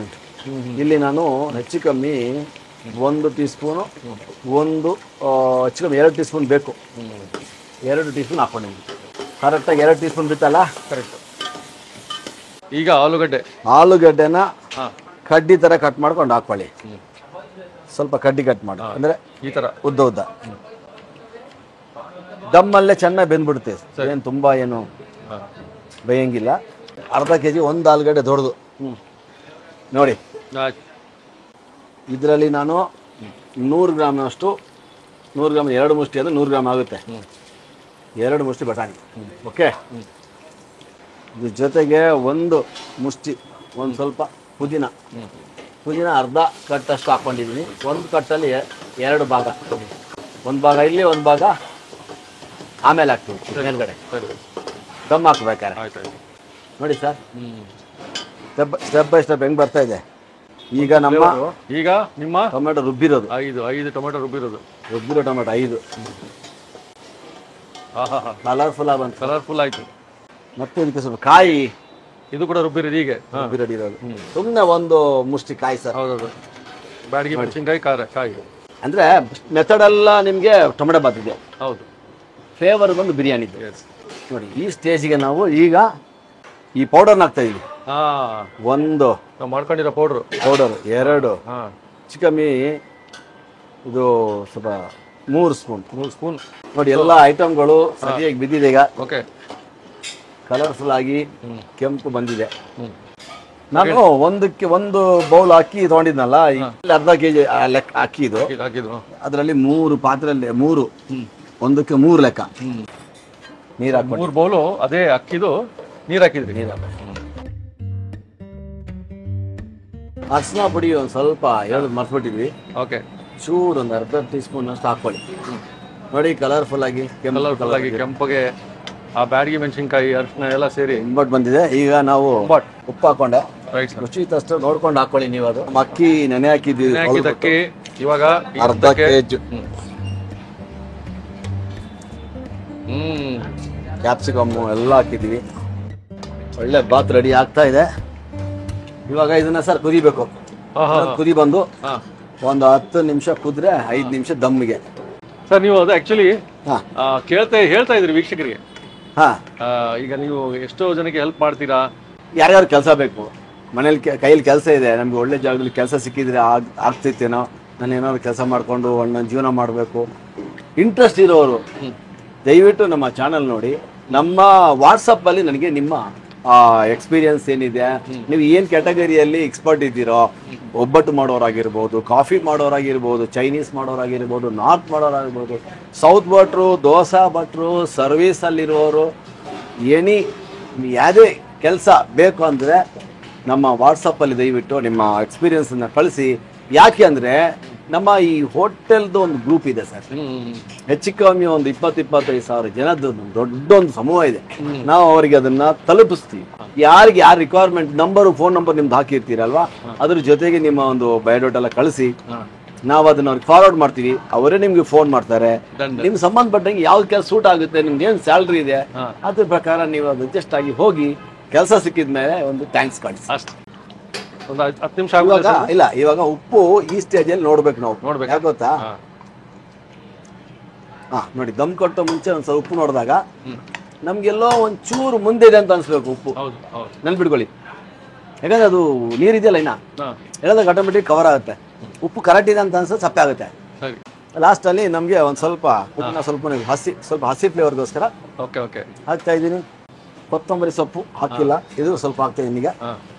ಇಲ್ಲಿ ನಾನು ಹೆಚ್ಚು ಕಮ್ಮಿ 1 ಟೀ ಸ್ಪೂನು, ಹೆಚ್ಚು ಕಮ್ಮಿ 2 ಟೀ ಸ್ಪೂನ್ ಬೇಕು, 2 ಟೀ ಸ್ಪೂನ್ ಹಾಕೊಂಡಿದ್ದೀನಿ. ಕರೆಕ್ಟಾಗಿ 2 ಟೀ ಸ್ಪೂನ್ ಬಿತ್ತಲ್ಲ. ಕರೆಕ್ಟ್. ಈಗ ಆಲೂಗಡ್ಡೆನ ಕಡ್ಡಿ ಥರ ಕಟ್ ಮಾಡ್ಕೊಂಡು ಹಾಕೊಳ್ಳಿ. ಸ್ವಲ್ಪ ಕಡ್ಡಿ ಕಟ್ ಮಾಡಿ, ಅಂದರೆ ಈ ಥರ ಉದ್ದ ದಮ್ಮಲ್ಲೇ ಚೆನ್ನಾಗಿ ಬೆಂದ್ಬಿಡುತ್ತೆ. ಏನು ತುಂಬ ಏನು ಬೇಯಂಗಿಲ್ಲ. ಅರ್ಧ ಕೆಜಿ 1 ಆಲೂಗಡ್ಡೆ ದೊಡ್ಡದು ನೋಡಿ. ಇದರಲ್ಲಿ ನಾನು 100 ಗ್ರಾಮ್ನಷ್ಟು, 100 ಗ್ರಾಮ್ 2 ಮುಷ್ಟಿ ಅಂದರೆ 100 ಗ್ರಾಮ್ ಆಗುತ್ತೆ. 2 ಮುಷ್ಟಿ ಬಟಾಣಿ. ಓಕೆ. ಇದ್ರ ಜೊತೆಗೆ 1 ಮುಷ್ಟಿ, ಒಂದು ಸ್ವಲ್ಪ ಪುದೀನ ಅರ್ಧ ಕಟ್ಟಷ್ಟು ಹಾಕ್ಕೊಂಡಿದ್ದೀನಿ. 1 ಕಟ್ಟಲ್ಲಿ 2 ಭಾಗ, 1 ಭಾಗ ಇಲ್ಲಿ, 1 ಭಾಗ ಆಮೇಲೆ ಹಾಕ್ತೀವಿ ಮೇಲ್ಗಡೆ ದಮ್ ಹಾಕ್ಬೇಕಾರೆ. ನೋಡಿ ಸರ್, ಸ್ಟೆಪ್ ಬೈ ಸ್ಟೆಪ್ ಹೆಂಗೆ ಬರ್ತಾ ಇದೆ. ಈಗ ನಿಮ್ಮ ಟೊಮೆಟೊ ರುಬ್ಬಿರೋದು 5 ಟೊಮೆಟೊ ರುಬ್ಬಿರೋ ಟೊಮೆಟೊ 5 ಕಲರ್ಫುಲ್ ಆಯ್ತು. ಮತ್ತೆ ಇದಕ್ಕೆ ಸ್ವಲ್ಪ ಕಾಯಿ, ಇದು ಕೂಡ ರುಬ್ಬಿರೋದು ಹೀಗೆ ರುಬ್ಬಿರೋದು. ಸುಮ್ಮನೆ 1 ಮುಷ್ಟಿ ಕಾಯಿ ಸರ್. ಹೌದೌದು, ಬ್ಯಾಡಗಿ ಮೆಣಸಿನಕಾಯಿ ಕಾಯಿ. ಅಂದರೆ ಮೆಥಡ್ ಎಲ್ಲ ನಿಮಗೆ ಟೊಮೆಟೊ ಬಾತ್ ಇದೆ. ಹೌದು, ಫ್ಲೇವರ್ ಬಂದು ಬಿರಿಯಾನಿ ನೋಡಿ. ಈ ಸ್ಟೇಜಿಗೆ ನಾವು ಈಗ ಈ ಪೌಡರ್ನ ಹಾಕ್ತಾ ಇದೀವಿ. 1 ಮಾಡ್ಕೊಂಡಿರೋ ಪೌಡರ್ 2 ಹೆಚ್ಚು ಕಮ್ಮಿ ಇದು ಸ್ವಲ್ಪ 3 ಸ್ಪೂನ್ ನೋಡಿ. ಎಲ್ಲ ಐಟಮ್ಗಳು ಸರಿಯಾಗಿ ಬಿದ್ದಿದೆ. ಈಗ ಓಕೆ, ಕಲರ್ಫುಲ್ ಆಗಿ ಕೆಂಪು ಬಂದಿದೆ. ನಾನು 1 ಬೌಲ್ ಅಕ್ಕಿ ತಗೊಂಡಿದ್ನಲ್ಲ, ಅರ್ಧ ಕೆಜಿ ಅಕ್ಕಿ ಇದು. ಅದರಲ್ಲಿ 3 ಪಾತ್ರೆಯಲ್ಲಿ 3 1ಕ್ಕೆ 3 ಲೆಕ್ಕ ನೀರು ಹಾಕಿ 3 ಬೌಲು ಅದೇ ಅಕ್ಕಿದು ನೀರು ಹಾಕಿದ್ರಿ. ಅರ್ಶಿನ ಪುಡಿ ಒಂದು ಸ್ವಲ್ಪ ಮರ್ಸ್ಬಿಟ್ಟಿದ್ವಿ. ಓಕೆ, ಚೂರು ಒಂದು ಅರ್ಧ ಟೀ ಸ್ಪೂನ್ ಅಷ್ಟು ಹಾಕೊಳ್ಳಿ. ನೋಡಿ ಕಲರ್ಫುಲ್ ಆಗಿ ಕೆಂಪಗೆ ಆ ಬ್ಯಾಡಗಿ ಮೆಣಸಿನಕಾಯಿ ಅರ್ಶಿನ ಎಲ್ಲ ಸೇರಿ ಬಂದಿದೆ. ಈಗ ನಾವು ಉಪ್ಪು ಹಾಕೊಂಡೆ, ರೈಟ್, ರುಚಿ ತಷ್ಟು ನೋಡ್ಕೊಂಡು ಹಾಕೊಳ್ಳಿ ನೀವು. ಅದು ಅಕ್ಕಿ ನೆನೆ ಹಾಕಿದ್ದೀವಿ. ಅಕ್ಕಿ ಇವಾಗ ಅರ್ಧ ಕೆಜಿ ಕ್ಯಾಪ್ಸಿಕಮ್ಮು ಎಲ್ಲ ಹಾಕಿದ್ದೀವಿ. ಒಳ್ಳೆ ಬಾತ್ ರೆಡಿ ಆಗ್ತಾ ಇದೆ. ಇವಾಗ ಇದನ್ನ ಸರ್ ಕುದಿಬೇಕು. ಕುದಿ ಬಂದು ಒಂದು 10 ನಿಮಿಷ ಕುದ್ರೆ 5 ನಿಮಿಷ ದಮ್ಮಿಗೆ. ಸರ್ ನೀವು ಅದು ಆಕ್ಚುಲಿ ಹೇಳ್ತಾ ಇದ್ರಿ ವೀಕ್ಷಕರಿಗೆ. ಈಗ ನೀವು ಎಷ್ಟೋ ಜನಕ್ಕೆ ಹೆಲ್ಪ್ ಮಾಡ್ತೀರಾ. ಯಾರ್ಯಾರು ಕೆಲಸ ಬೇಕು, ಮನೇಲಿ ಕೈಯಲ್ಲಿ ಕೆಲಸ ಇದೆ, ನಮ್ಗೆ ಒಳ್ಳೆ ಜಾಗದಲ್ಲಿ ಕೆಲಸ ಸಿಕ್ಕಿದ್ರೆ ಆಗ್ತೈತೇನೋ, ನಾನು ಏನಾದ್ರು ಕೆಲಸ ಮಾಡಿಕೊಂಡು ಒಳ್ಳೆ ಜೀವನ ಮಾಡಬೇಕು ಇಂಟ್ರೆಸ್ಟ್ ಇರೋರು ದಯವಿಟ್ಟು ನಮ್ಮ ಚಾನಲ್ ನೋಡಿ. ನಮ್ಮ ವಾಟ್ಸಪ್ಪಲ್ಲಿ ನನಗೆ ನಿಮ್ಮ ಎಕ್ಸ್ಪೀರಿಯನ್ಸ್ ಏನಿದೆ, ನೀವು ಏನು ಕ್ಯಾಟಗರಿಯಲ್ಲಿ ಎಕ್ಸ್ಪರ್ಟ್ ಇದ್ದೀರೋ, ಒಬ್ಬಟ್ಟು ಮಾಡೋರಾಗಿರ್ಬೋದು, ಕಾಫಿ ಮಾಡೋರಾಗಿರ್ಬೋದು, ಚೈನೀಸ್ ಮಾಡೋರಾಗಿರ್ಬೋದು, ನಾರ್ತ್ ಮಾಡೋರಾಗಿರ್ಬೋದು, ಸೌತ್ ಭಟ್ರು, ದೋಸಾ ಭಟ್ರು, ಸರ್ವೀಸಲ್ಲಿರೋರು, ಯಾವುದೇ ಕೆಲಸ ಬೇಕು ಅಂದರೆ ನಮ್ಮ ವಾಟ್ಸಪ್ಪಲ್ಲಿ ದಯವಿಟ್ಟು ನಿಮ್ಮ ಎಕ್ಸ್ಪೀರಿಯನ್ಸನ್ನು ಕಳಿಸಿ. ಯಾಕೆ ಅಂದರೆ ನಮ್ಮ ಈ ಹೋಟೆಲ್ದು ಒಂದು ಗ್ರೂಪ್ ಇದೆ ಸರ್. ಹೆಚ್ಚು ಕಮ್ಮಿ ಒಂದು 20-25 ಸಾವಿರ ಜನದ್ದು ದೊಡ್ಡೊಂದು ಸಮೂಹ ಇದೆ. ನಾವು ಅವರಿಗೆ ಅದನ್ನ ತಲುಪಿಸ್ತೀವಿ. ಯಾರಿಗೆ ಯಾರು ರಿಕ್ವೈರ್ಮೆಂಟ್ ಫೋನ್ ನಂಬರ್ ನಿಮ್ದು ಹಾಕಿರ್ತೀರಲ್ವಾ, ಅದ್ರ ಜೊತೆಗೆ ನಿಮ್ಮ ಒಂದು ಬಯೋಡೇಟಾ ಎಲ್ಲ ಕಳಿಸಿ, ನಾವು ಅದನ್ನ ಅವ್ರಿಗೆ ಫಾರ್ವರ್ಡ್ ಮಾಡ್ತೀವಿ. ಅವರೇ ನಿಮ್ಗೆ ಫೋನ್ ಮಾಡ್ತಾರೆ. ನಿಮ್ಗೆ ಸಂಬಂಧಪಟ್ಟಂಗೆ ಯಾವ್ದು ಕೆಲಸ ಸೂಟ್ ಆಗುತ್ತೆ, ನಿಮ್ಗೆ ಏನು ಸ್ಯಾಲ್ರಿ ಇದೆ ಅದ್ರ ಪ್ರಕಾರ ನೀವು ಅದು ಅಡ್ಜಸ್ಟ್ ಆಗಿ ಹೋಗಿ ಕೆಲಸ ಸಿಕ್ಕಿದ ಮೇಲೆ ಒಂದು ಥ್ಯಾಂಕ್ಸ್ ಕಳಿಸಿ. ಒಂದು 10 ನಿಮಿಷ ಇಲ್ಲ, ಇವಾಗ ಉಪ್ಪು ಈ ಸ್ಟೇಜಲ್ಲಿ ನೋಡ್ಬೇಕು ನಾವು. ಯಾಕೆ ಗೊತ್ತಾ, ನೋಡಿ ದಮ್ ಕೊಟ್ಟೋ ಮುಂಚೆ ಒಂದು ಸ್ವಲ್ಪ ಉಪ್ಪು ನೋಡಿದಾಗ ನಮ್ಗೆಲ್ಲೋ ಒಂದು ಚೂರು ಮುಂದೆ ಇದೆ ಅಂತ ಅನ್ಸ್ಬೇಕು ಉಪ್ಪು. ನೆನ್ಪಿಟ್ಕೊಳ್ಳಿ, ಯಾಕಂದ್ರೆ ಅದು ನೀರಿದೆಯಲ್ಲ ಇನ್ನ ಹೇಳಿದಾಗ ಆಟೋಮೆಟಿಕ್ ಕವರ್ ಆಗುತ್ತೆ. ಉಪ್ಪು ಕರೆಕ್ಟ್ ಇದೆ ಅಂತ ಅನ್ಸೋದು ಸಪ್ಪೆ ಆಗುತ್ತೆ. ಲಾಸ್ಟಲ್ಲಿ ನಮಗೆ ಒಂದು ಸ್ವಲ್ಪ ಸ್ವಲ್ಪ ಹಸಿ ಫ್ಲೇವರ್ಗೋಸ್ಕರ ಹಾಕ್ತಾ ಇದ್ದೀನಿ. ಕೊತ್ತಂಬರಿ ಸೊಪ್ಪು ಹಾಕಿಲ್ಲ, ಇದು ಸ್ವಲ್ಪ ಹಾಕ್ತಾ ಇದ್ದೀನಿ. ಈಗ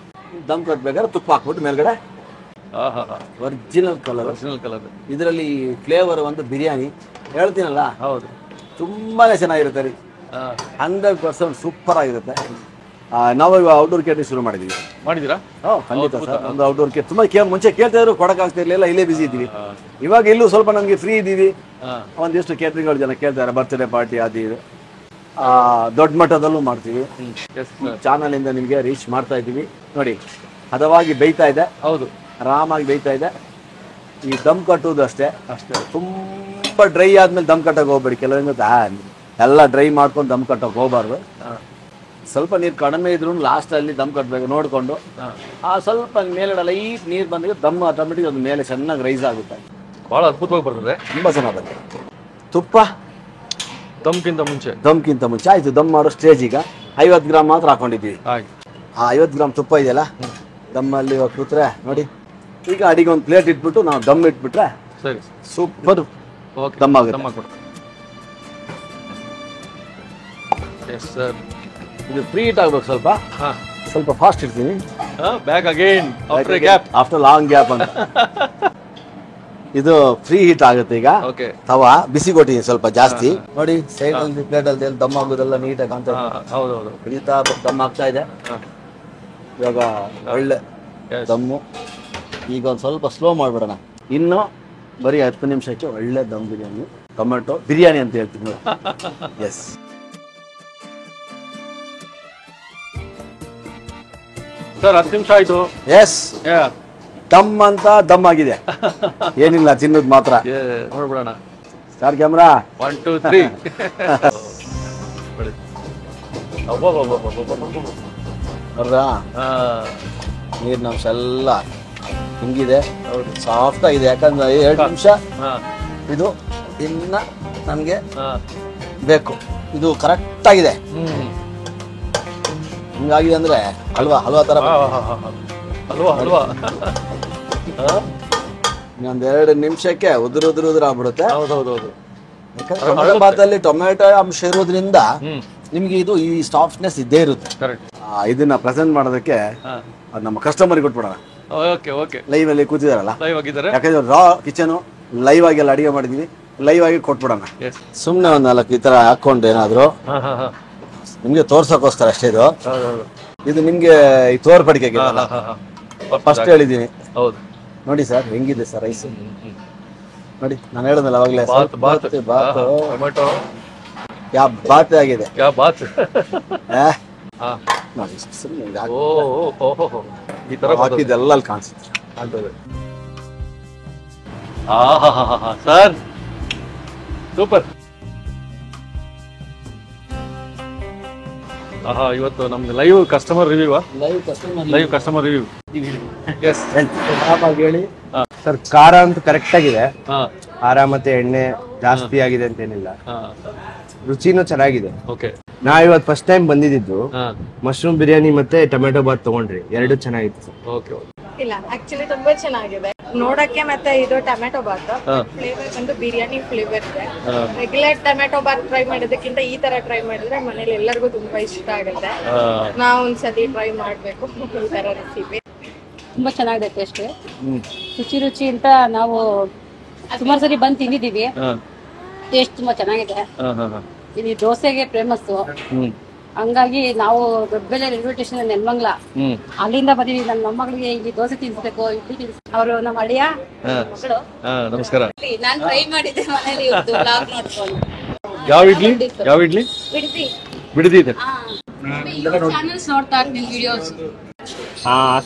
ದಮ್ ಕಟ್ಬೇಕಾದ್ರೆ ತುಪ್ಪ ಹಾಕ್ಬಿಟ್ಟು ಮೇಲ್ಗಡೆ ಒರಿಜಿನಲ್ ಕಲರ್ ಇದರಲ್ಲಿ ಫ್ಲೇವರ್ ಒಂದು ಬಿರಿಯಾನಿ ಹೇಳ್ತೀನಲ್ಲ, ಹೌದು ತುಂಬಾನೇ ಚೆನ್ನಾಗಿರುತ್ತೆ ರೀ. 100% ಸೂಪರ್ ಆಗಿರುತ್ತೆ. ನಾವು ಇವಾಗ ಔಟ್ಡೋರ್ ಕೇಟರಿಂಗ್ ಶುರು ಮಾಡಿದ್ದೀರಾ? ಖಂಡಿತ ಸರ್. ಒಂದು ಔಟ್ಡೋರ್ ಕೇಟ್ ತುಂಬಾ ಮುಂಚೆ ಕೇಳ್ತಾ ಇದ್ರು, ಕೊಡಕ್ಕಾಗ್ತಿರ್ಲಿಲ್ಲ, ಇಲ್ಲೇ ಬಿಸಿ ಇದ್ದೀವಿ. ಇವಾಗ ಇಲ್ಲೂ ಸ್ವಲ್ಪ ನಮ್ಗೆ ಫ್ರೀ ಇದ್ದೀವಿ. ಒಂದಿಷ್ಟು ಕೇಟರಿಂಗ್ ಜನ ಕೇಳ್ತಾರೆ, ಬರ್ತ್ಡೇ ಪಾರ್ಟಿ ಅದು ಇದು. ದೊಡ್ಡ ಮಟ್ಟದಲ್ಲೂ ಮಾಡ್ತೀವಿ. ಚಾನಲ್ ಇಂದ ನಿಮ್ಗೆ ರೀಚ್ ಮಾಡ್ತಾ ಇದ್ದೀವಿ. ನೋಡಿ ಹದವಾಗಿ ಬೇಯ್ತಾ ಇದೆ. ಹೌದು, ಆರಾಮಾಗಿ ಬೇಯ್ತಾ ಇದೆ. ಈ ದಮ್ ಕಟ್ಟುವುದು ಅಷ್ಟೇ ತುಂಬಾ ಡ್ರೈ ಆದ್ಮೇಲೆ ದಮ್ ಕಟ್ಟಕ್ಕೆ ಹೋಗ್ಬೇಡಿ. ಕೆಲವೊಂದು ಎಲ್ಲ ಡ್ರೈ ಮಾಡ್ಕೊಂಡು ದಮ್ ಕಟ್ಟಕ್ಕೆ ಹೋಗ್ಬಾರ್ದು. ಸ್ವಲ್ಪ ನೀರು ಕಡಿಮೆ ಇದ್ರು ಲಾಸ್ಟ್ ಅಲ್ಲಿ ದಮ್ ಕಟ್ಟಬೇಕು ನೋಡ್ಕೊಂಡು. ಆ ಸ್ವಲ್ಪ ಮೇಲ್ಗಡೆ ಲೈಟ್ ನೀರು ಬಂದಾಗ ದಮ್ ಆಟೋಮೆಟಿಕ್ ಅದು ಮೇಲೆ ಚೆನ್ನಾಗಿ ರೈಸ್ ಆಗುತ್ತೆ. ಬಹಳ ಅದ್ಭುತವಾಗಿ ಬರ್ತದೆ, ತುಂಬಾ ಚೆನ್ನಾಗುತ್ತೆ. ತುಪ್ಪ ದಮ್ಗಿಂತ ಮುಂಚೆ ಆಯ್ತು. ದಮ್ ಮಾಡೋ ಸ್ಟೇಜ್ ಈಗ 50 ಗ್ರಾಮ್ ಮಾತ್ರ ಹಾಕೊಂಡಿದ್ದೀವಿ. ಆ 50 ಗ್ರಾಮ್ ತುಪ್ಪ ಇದೆಯಲ್ಲ ದಮ್ಮಲ್ಲಿ ಕೂತ್ರೆ ನೋಡಿ. ಈಗ ಅಡಿಗೆ ಒಂದು ಪ್ಲೇಟ್ ಇಟ್ಬಿಟ್ಟು ನಾವು ದಮ್ ಇಟ್ಬಿಟ್ರೆ ಸರಿ, ಸೂಪರ್ ದಮ್ ಆಗುತ್ತೆ. ಇದು ಫ್ರೀ ಹೀಟ್ ಆಗ್ಬೇಕು, ಸ್ವಲ್ಪ ಫಾಸ್ಟ್ ಇಡ್ತೀನಿ. Back again after long gap ಅಂತ. ಇದು ಫ್ರೀ ಹೀಟ್ ಆಗುತ್ತೆ ಈಗ. ತವಾ ಬಿಸಿ ಕೊಟ್ಟಿದ್ದೀನಿ ಸ್ವಲ್ಪ ಜಾಸ್ತಿ. ನೋಡಿ ಸೈಡ್ ಅಲ್ಲಿ ಪ್ಲೇಟ್ ಅಲ್ಲಿ ದಮ್ ಆಗೋದೆಲ್ಲ ನೀಟಾಗಿ ಕಾಣ್ತಾ ಹಿಡಿತಾ ದಮ್ ಆಗ್ತಾ ಇದೆ. ಇವಾಗ ಒಳ್ಳೆ ದಮ್ಮು. ಈಗ ಒಂದು ಸ್ವಲ್ಪ ಸ್ಲೋ ಮಾಡ್ಬಿಡೋಣ. ಇನ್ನು ಬರೀ 10 ನಿಮಿಷಕ್ಕೆ ಒಳ್ಳೆ ದಮ್ ಬಿರಿಯಾನಿ, ಟೊಮೆಟೊ ಬಿರಿಯಾನಿ ಅಂತ ಹೇಳ್ತೀನಿ. ಎಸ್, ಸರ್ 10 ನಿಮಿಷ ಆಯ್ತು. ಎಸ್, ದಮ್ ಅಂತ ದಮ್ ಆಗಿದೆ. ಏನಿಲ್ಲ, ತಿನ್ನೋದು ಮಾತ್ರ. ನೋಡ್ಬಿಡೋಣ. Star camera 1 2 3. ನೋಡ್ರಾ ನೀರಿನ ಅಂಶ ಎಲ್ಲ ಹಿಂಗಿದೆ, ಸಾಫ್ಟ್ ಆಗಿದೆ. ಯಾಕಂದ್ರೆ 2 ನಿಮಿಷ ಇದು ಇನ್ನ ನಮ್ಗೆ ಬೇಕು. ಇದು ಕರೆಕ್ಟ್ ಆಗಿದೆ. ಹಿಂಗಾಗಿದೆ ಅಂದ್ರೆ ಹಲ್ವಾ ತರ. ಇನ್ನೊಂದ್ 2 ನಿಮಿಷಕ್ಕೆ ಉದುರು ಆಗ್ಬಿಡುತ್ತೆ. ಯಾಕಂದ್ರೆ ಭಾತಲ್ಲಿ ಟೊಮೆಟೊ ಅಂಶ ಇರೋದ್ರಿಂದ ನಿಮ್ಗೆ ಇದು ಈ ಸಾಫ್ಟ್ನೆಸ್ ಇದ್ದೇ ಇರುತ್ತೆ. ಇದನ್ನ ಪ್ರೆಸೆಂಟ್ ಮಾಡೋದಕ್ಕೆ ನಮ್ಮ ಕಸ್ಟಮರ್ ಕೊಟ್ಬಿಡೋಣ. ಲೈವ್ ಅಲ್ಲಿ ಕೂತಿದಾರಲ್ಲ, ಯಾಕಂದ್ರೆ ರಾ ಕಿಚನ್ ಲೈವ್ ಆಗಿ ಎಲ್ಲ ಅಡಿಗೆ ಮಾಡಿದೀವಿ, ಲೈವ್ ಆಗಿ ಕೊಟ್ಬಿಡೋಣ. ಸುಮ್ನೆ ಒಂದ್ 4 ಈ ತರ ಹಾಕೊಂಡು ಏನಾದ್ರು ನಿಮ್ಗೆ ತೋರ್ಸಕ್ಕೋಸ್ಕರ ಅಷ್ಟೇ. ಇದು ನಿಮ್ಗೆ ಈ ತೋರ್ಪಡಿಕೆ ಫಸ್ಟ್ ಹೇಳಿದೀನಿ. ನೋಡಿ ಸರ್ ಹೆಂಗಿದೆ ಸರ್ ರೈಸ್ ನೋಡಿ. ನಾನು ಹೇಳಿದ್ನಲ್ಲ ಅವಾಗಲೇ ಬಾತ್ ಆಗಿದೆ. ಹಾಕಿದ್ದೆಲ್ಲ ಅಲ್ಲಿ ಕಾಣಿಸುತ್ತೆ. Sir super. ಇವತ್ತು ನಮ್ದು ಲೈವ್ ಕಸ್ಟಮರ್ ರಿವ್ಯೂ. ಹೇಳಿ ಸರ್. ಖಾರ ಅಂತೂ ಕರೆಕ್ಟ್ ಆಗಿದೆ. ಖಾರ ಮತ್ತೆ ಎಣ್ಣೆ ಜಾಸ್ತಿ ಆಗಿದೆ ಅಂತೇನಿಲ್ಲ. ರುಚಿನೂ ಚೆನ್ನಾಗಿದೆ. ನಾ ಇವತ್ತು ಫಸ್ಟ್ ಟೈಮ್ ಬಂದಿದ್ದು ಮಶ್ರೂಮ್ ಬಿರಿಯಾನಿ ಮತ್ತೆ ಟೊಮೆಟೊ ಬಾತ್ ತಗೊಂಡ್ರಿ, 2 ಚೆನ್ನಾಗಿತ್ತು ಸರ್. ಇಲ್ಲ ಆಕ್ಚುಲಿ ತುಂಬಾ ಚೆನ್ನಾಗಿದೆ ನೋಡಕ್ಕೆ. ಮತ್ತೆ ಇದು ಟೊಮೆಟೊ ಬಾತ್ ಫ್ಲೇವರ್ ಬಂದು ಬಿರಿಯಾನಿ ಫ್ಲೇವರ್ ಇದೆ. ರೆಗ್ಯುಲರ್ ಟೊಮೆಟೊ ಬಾತ್ ಟ್ರೈ ಮಾಡೋದಕ್ಕಿಂತ ಈ ತರ ಟ್ರೈ ಮಾಡಿದ್ರೆ ಮನೇಲಿ ಎಲ್ಲರಿಗೂ ತುಂಬಾ ಇಷ್ಟ ಆಗುತ್ತೆ. ನಾವು ಒಂದ್ಸತಿ ಟ್ರೈ ಮಾಡ್ಬೇಕು ಈ ತರ ರೆಸಿಪಿ. ತುಂಬಾ ಚೆನ್ನಾಗಿದೆ ಟೇಸ್ಟ್. ರುಚಿ ಅಂತ ನಾವು ಸುಮಾರು ಸರಿ ಬಂದು ತಿಂದಿದೀವಿ. ಟೇಸ್ಟ್ ತುಂಬಾ ಚೆನ್ನಾಗಿದೆ. ಇದು ದೋಸೆಗೆ ಫೇಮಸ್. ಹಂಗಾಗಿ ನಾವು ದೊಡ್ಡಬೆಲೆ ರೈಲ್ವೆ ಸ್ಟೇಷನ್ ನೆಲಮಂಗಲ ಅಲ್ಲಿಂದ ಬಂದಿದ್ದೀವಿ. ನನ್ನ ಮೊಮ್ಮಗಳಿಗೆ ಇಲ್ಲಿ ದೋಸೆ ತಿನ್ಸ್ಬೇಕು, ಇಡ್ಲಿ ತಿನ್ಸ್ಬೇಕು. ಅವರು ನಮ್ಮ ಅಳಿಯ ಮಕ್ಕಳು. ನಮಸ್ಕಾರ. ನಾನು ಟ್ರೈ ಮಾಡಿದ್ದೆ ಮನೇಲಿ ಬ್ಲಾಗ್ ನೋಡ್ಕೊಂಡು. ಯಾವ ಇಡ್ಲಿ ಬಿಡದಿ ಇದೆ. ಚಾನಲ್ಸ್ ನೋಡ್ತಾ ಇರ್ತೀನಿ ವಿಡಿಯೋಸ್.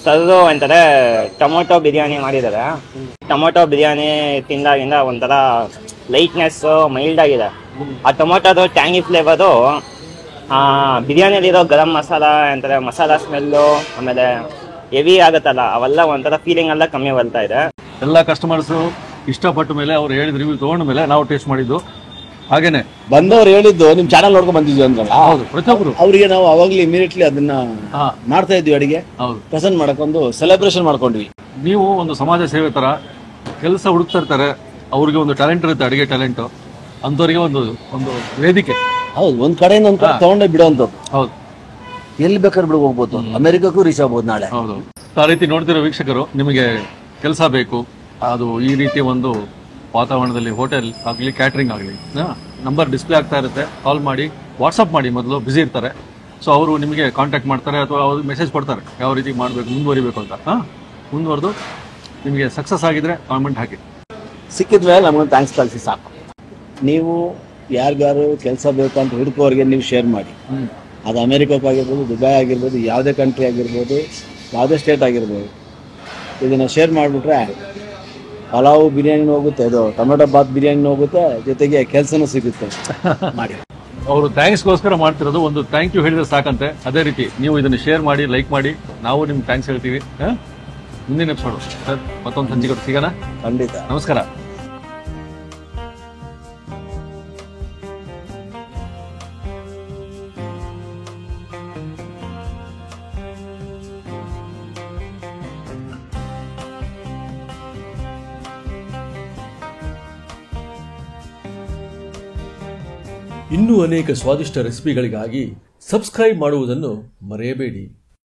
ಸರ್ದು ಒಂಥರ ಟೊಮೊಟೊ ಬಿರಿಯಾನಿ ಮಾಡಿದ್ದಾರೆ. ಟೊಮೊಟೊ ಬಿರಿಯಾನಿ ತಿಂದಾಗಿಂದ ಒಂಥರ ಲೈಟ್ನೆಸ್ ಮೈಲ್ಡ್ ಆಗಿದೆ. ಆ ಟೊಮೊಟೊದು ಟ್ಯಾಂಗಿ ಫ್ಲೇವರು ಬಿರಿಯಾನಿಯಲ್ಲಿರೋ ಗರಂ ಮಸಾಲ ಅಂತಾರೆ, ಮಸಾಲ ಸ್ಮೆಲ್ಲು, ಆಮೇಲೆ ಹೆವಿ ಆಗುತ್ತಲ್ಲ, ಅವೆಲ್ಲ ಒಂಥರ ಫೀಲಿಂಗ್ ಎಲ್ಲ ಕಮ್ಮಿ ಬರ್ತಾ ಇದೆ. ಎಲ್ಲ ಕಸ್ಟಮರ್ಸು ಇಷ್ಟಪಟ್ಟ ಮೇಲೆ ಅವ್ರು ಹೇಳಿದ ರಿವ್ಯೂ ತಗೊಂಡ ಮೇಲೆ ನಾವು ಟೇಸ್ಟ್ ಮಾಡಿದ್ದು. ಹಾಗೇನೆ ಬಂದವ್ರು ಹೇಳಿದ್ದು ನಿಮ್ ಚಾನಲ್ ನೋಡ್ಕೊಂಡ್ ಬಂದಿದ್ವಿ ಅಂದ್ರಲ್ಲ. ಹೌದು, ಪ್ರತಿಯೊಬ್ರು ಅವ್ರಿಗೆ ನಾವು ಅವಾಗ್ಲೇ ಇಮಿಡಿಯೇಟ್ಲಿ ಅದನ್ನ ಮಾಡ್ತಾ ಇದ್ವಿ. ಅಡಿಗೆ ಪ್ರೆಸೆಂಟ್ ಮಾಡಕ್ಕೊಂದು ಸೆಲೆಬ್ರೇಷನ್ ಮಾಡ್ಕೊಂಡ್ವಿ. ನೀವು ಒಂದು ಸಮಾಜ ಸೇವೆ ತರ ಕೆಲಸ ಹುಡುಕ್ತಾ ಇರ್ತಾರೆ. ಅವ್ರಿಗೆ ಒಂದು ಟ್ಯಾಲೆಂಟ್ ಇರುತ್ತೆ, ಅಡಿಗೆ ಟ್ಯಾಲೆಂಟ್. ಅಂತವ್ರಿಗೆ ಒಂದು ವೇದಿಕೆ. ಹೌದು, ಒಂದ್ ಕಡೆಯಿಂದ ಒಂದ್ ಕಡೆ ತಗೊಂಡೇ ಬಿಡುವಂಥದ್ದು. ಹೌದು, ಎಲ್ಲಿ ಬೇಕಾದ್ರೆ ಬಿಡು ಹೋಗ್ಬೋದು, ಅಮೆರಿಕಕ್ಕೂ ರೀಚ್ ಆಗ್ಬೋದು ನಾಳೆ. ಹೌದು. ಆ ರೀತಿ ನೋಡ್ತಿರೋ ವೀಕ್ಷಕರು, ನಿಮಗೆ ಕೆಲಸ ಬೇಕು, ಅದು ಈ ರೀತಿ ಒಂದು ವಾತಾವರಣದಲ್ಲಿ ಹೋಟೆಲ್ ಆಗಲಿ ಕ್ಯಾಟ್ರಿಂಗ್ ಆಗಲಿ, ನಂಬರ್ ಡಿಸ್ಪ್ಲೇ ಆಗ್ತಾ ಇರುತ್ತೆ. ಕಾಲ್ ಮಾಡಿ, ವಾಟ್ಸಪ್ ಮಾಡಿ. ಮೊದಲು ಬ್ಯುಸಿ ಇರ್ತಾರೆ, ಸೊ ಅವರು ನಿಮಗೆ ಕಾಂಟ್ಯಾಕ್ಟ್ ಮಾಡ್ತಾರೆ ಅಥವಾ ಅವ್ರಿಗೆ ಮೆಸೇಜ್ ಕೊಡ್ತಾರೆ ಯಾವ ರೀತಿ ಮಾಡಬೇಕು, ಮುಂದುವರಿಬೇಕು ಅಂತ. ಮುಂದುವರೆದು ನಿಮಗೆ ಸಕ್ಸಸ್ ಆಗಿದ್ರೆ ಕಾಮೆಂಟ್ ಹಾಕಿ. ಸಿಕ್ಕಿದ್ಮೇಲೆ ನಮಗೊಂದು ಥ್ಯಾಂಕ್ಸ್ ಕಳಿಸಿ ಸಾಕು. ನೀವು ಯಾರಿಗಾರು ಕೆಲಸ ಬೇಕು ಅಂತ ಹುಡುಕೋರಿಗೆ ನೀವು ಶೇರ್ ಮಾಡಿ. ಅದು ಅಮೆರಿಕಕ್ಕಾಗಿರ್ಬೋದು, ದುಬೈ ಆಗಿರ್ಬೋದು, ಯಾವುದೇ ಕಂಟ್ರಿ ಆಗಿರ್ಬೋದು, ಯಾವುದೇ ಸ್ಟೇಟ್ ಆಗಿರ್ಬೋದು, ಇದನ್ನು ಶೇರ್ ಮಾಡಿಬಿಟ್ರೆ ಪಲಾವ್ ಬಿರಿಯಾನಿನೂ ಹೋಗುತ್ತೆ, ಇದು ಟೊಮೆಟೊ ಬಾತ್ ಬಿರಿಯಾನಿನೂ ಹೋಗುತ್ತೆ, ಜೊತೆಗೆ ಕೆಲಸನೂ ಸಿಗುತ್ತೆ. ಮಾಡಿ. ಅವರು ಥ್ಯಾಂಕ್ಸ್ಗೋಸ್ಕರ ಮಾಡ್ತಿರೋದು. ಒಂದು ಥ್ಯಾಂಕ್ ಯು ಹೇಳಿದ್ರೆ ಸಾಕಂತೆ. ಅದೇ ರೀತಿ ನೀವು ಇದನ್ನು ಶೇರ್ ಮಾಡಿ, ಲೈಕ್ ಮಾಡಿ, ನಾವು ನಿಮ್ಗೆ ಥ್ಯಾಂಕ್ಸ್ ಹೇಳ್ತೀವಿ. ಮುಂದಿನ ಎಪಿಸೋಡು ಸರ್ ಮತ್ತೊಂದು ಸಂಚಿಕೆ ಸಿಗೋಣ. ಖಂಡಿತ. ನಮಸ್ಕಾರ. ಇನ್ನೂ ಅನೇಕ ಸ್ವಾದಿಷ್ಟ ರೆಸಿಪಿಗಳಿಗಾಗಿ ಸಬ್ಸ್ಕ್ರೈಬ್ ಮಾಡುವುದನ್ನು ಮರೆಯಬೇಡಿ.